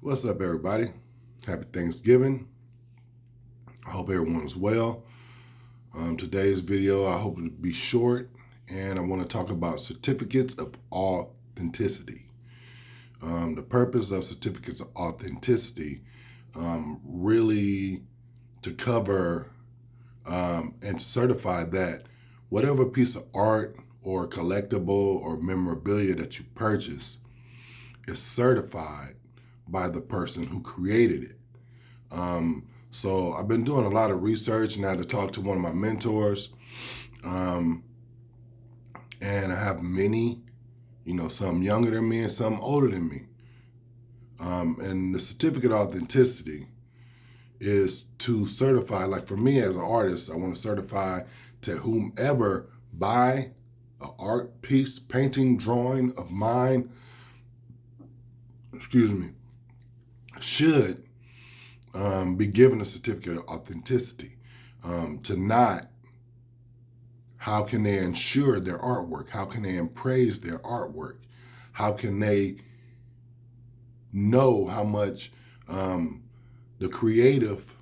What's up, everybody? Happy Thanksgiving. I hope everyone's well. Today's video, I hope it'll be short, and I want to talk about certificates of authenticity. The purpose of certificates of authenticity really to cover and certify that whatever piece of art or collectible or memorabilia that you purchase is certified by the person who created it. So I've been doing a lot of research, and I had to talk to one of my mentors. And I have many, some younger than me and some older than me. And the certificate of authenticity is to certify, like for me as an artist, I want to certify to whomever buy an art piece, painting, drawing of mine, should be given a certificate of authenticity. To not, how can they ensure their artwork? How can they appraise their artwork? How can they know how much the creative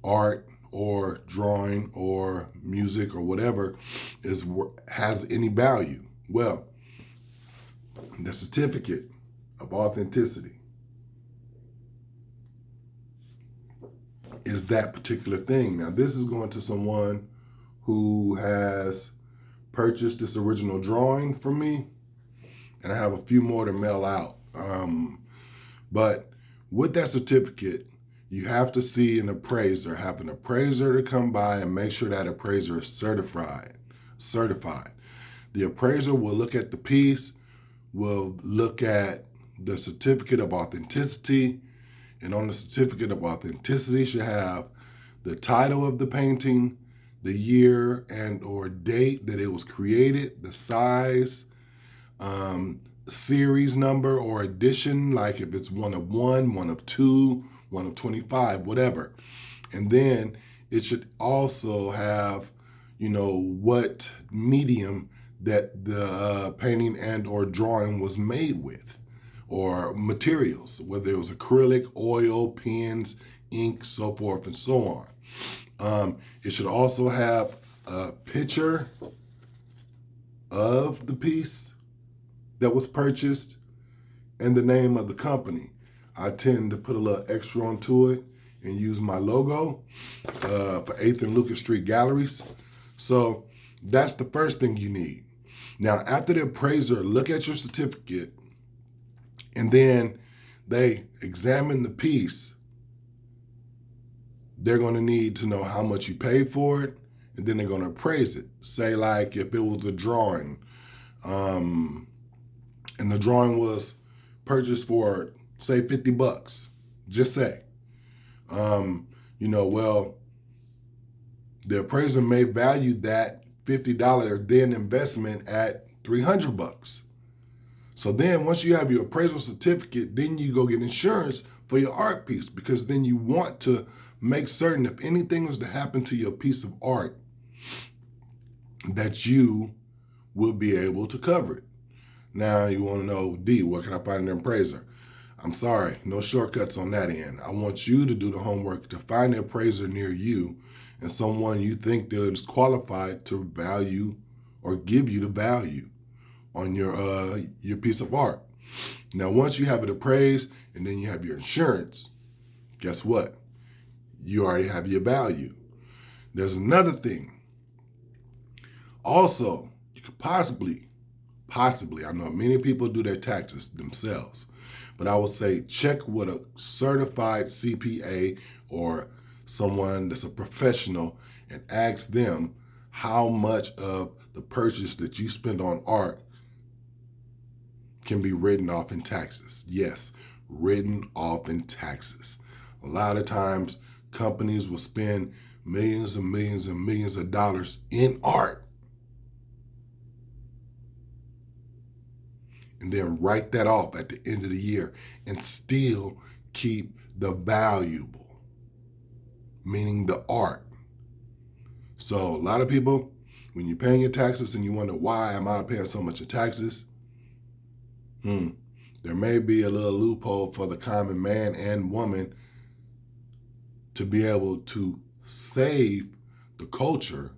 art or drawing or music or whatever has any value? Well, the certificate of authenticity is that particular thing. Now, this is going to someone who has purchased this original drawing from me, and I have a few more to mail out. But with that certificate, you have to see an appraiser, have an appraiser to come by and make sure that appraiser is certified. The appraiser will look at the piece, will look at the certificate of authenticity, and on the certificate of authenticity should have the title of the painting, the year and or date that it was created, the size, series number or edition, like if it's 1 of 1, 1 of 2, 1 of 25, whatever. And then it should also have, what medium that the painting and or drawing was made with, or materials, whether it was acrylic, oil, pens, ink, so forth and so on. It should also have a picture of the piece that was purchased and the name of the company. I tend to put a little extra onto it and use my logo for 8th and Lucas Street Galleries. So that's the first thing you need. Now, after the appraiser look at your certificate and then they examine the piece, they're going to need to know how much you paid for it, and then they're going to appraise it. Say, like, if it was a drawing, and the drawing was purchased for, say, $50, just say, well, the appraiser may value that $50 then investment at $300. So then once you have your appraisal certificate, then you go get insurance for your art piece, because then you want to make certain if anything was to happen to your piece of art, that you will be able to cover it. Now you want to know, D, where can I find an appraiser? I'm sorry, no shortcuts on that end. I want you to do the homework to find an appraiser near you and someone you think that is qualified to value or give you the value on your piece of art. Now, once you have it appraised and then you have your insurance, guess what? You already have your value. There's another thing. Also, you could possibly, I know many people do their taxes themselves, but I would say check with a certified CPA or someone that's a professional and ask them how much of the purchase that you spend on art can be written off in taxes. Yes, written off in taxes. A lot of times companies will spend millions and millions and millions of dollars in art and then write that off at the end of the year and still keep the valuable, meaning the art. So a lot of people, when you're paying your taxes and you wonder, why am I paying so much in taxes? there may be a little loophole for the common man and woman to be able to save the culture,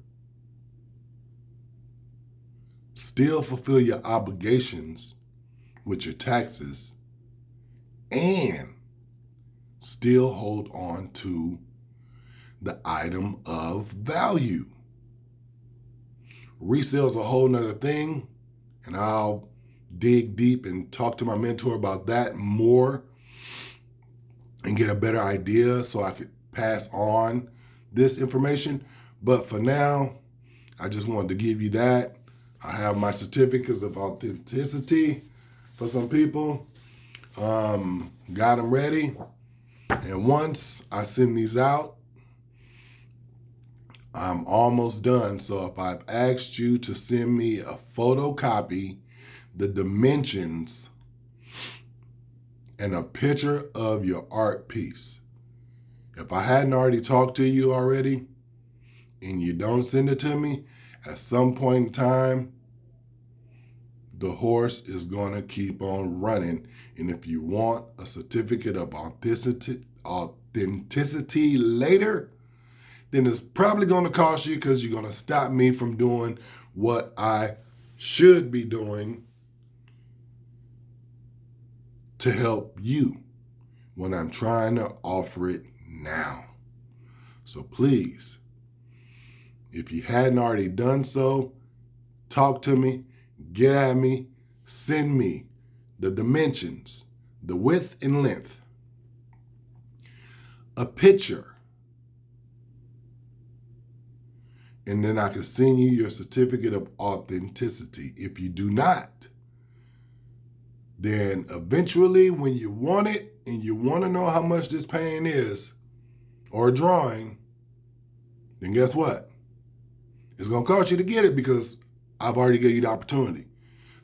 still fulfill your obligations with your taxes, and still hold on to the item of value. Resale's a whole nother thing, and I'll dig deep and talk to my mentor about that more and get a better idea so I could pass on this information. But for now, I just wanted to give you that. I have my certificates of authenticity for some people. Got them ready. And once I send these out, I'm almost done. So if I've asked you to send me a photocopy, the dimensions, and a picture of your art piece. If I hadn't already talked to you already and you don't send it to me, at some point in time, the horse is going to keep on running. And if you want a certificate of authenticity later, then it's probably going to cost you, because you're going to stop me from doing what I should be doing to help you when I'm trying to offer it now. So please, if you hadn't already done so, talk to me, get at me, send me the dimensions, the width and length, a picture, and then I can send you your certificate of authenticity. If you do not, then eventually when you want it and you want to know how much this painting is, or a drawing, then guess what? It's going to cost you to get it, because I've already gave you the opportunity.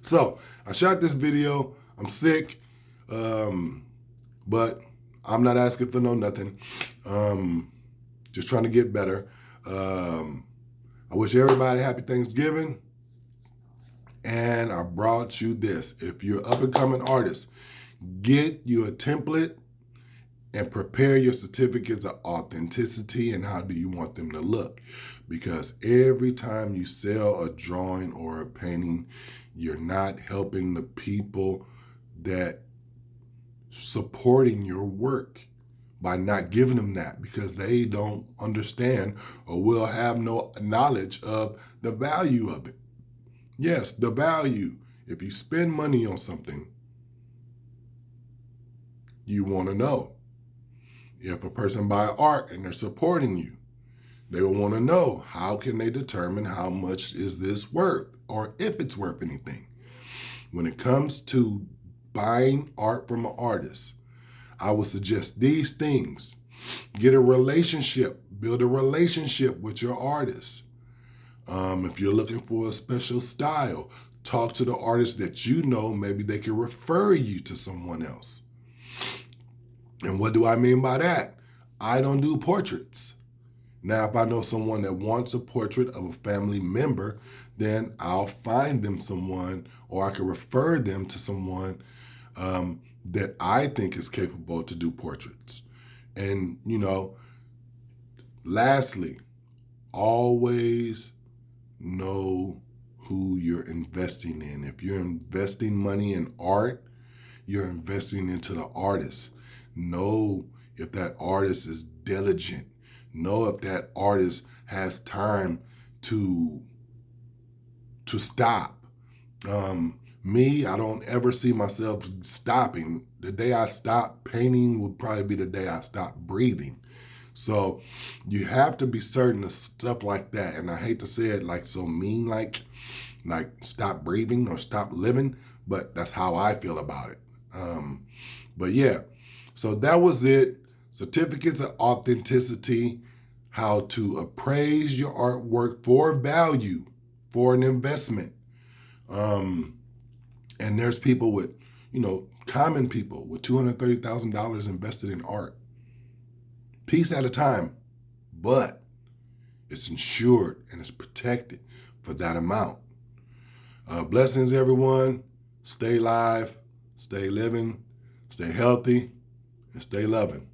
So I shot this video. I'm sick, but I'm not asking for nothing. Just trying to get better. I wish everybody happy Thanksgiving. And I brought you this. If you're an up-and-coming artist, get you a template and prepare your certificates of authenticity and how do you want them to look. Because every time you sell a drawing or a painting, you're not helping the people that supporting your work by not giving them that, because they don't understand or will have no knowledge of the value of it. Yes, the value. If you spend money on something, you want to know. If a person buy art and they're supporting you, they will want to know, how can they determine how much is this worth, or if it's worth anything. When it comes to buying art from an artist, I would suggest these things. Get a relationship, build a relationship with your artist. If you're looking for a special style, talk to the artist that you know, maybe they can refer you to someone else. And what do I mean by that? I don't do portraits. Now, if I know someone that wants a portrait of a family member, then I'll find them someone, or I can refer them to someone that I think is capable to do portraits. And, lastly, always know who you're investing in. If you're investing money in art, you're investing into the artist. Know if that artist is diligent. Know if that artist has time to stop. Me, I don't ever see myself stopping. The day I stop painting would probably be the day I stop breathing. So you have to be certain of stuff like that. And I hate to say it like so mean, like stop breathing or stop living, but that's how I feel about it. But yeah, so that was it. Certificates of authenticity, how to appraise your artwork for value, for an investment. And there's people with, common people with $230,000 invested in art. Piece at a time, but it's insured and it's protected for that amount. Blessings, everyone. Stay live. stay living, stay healthy, and stay loving.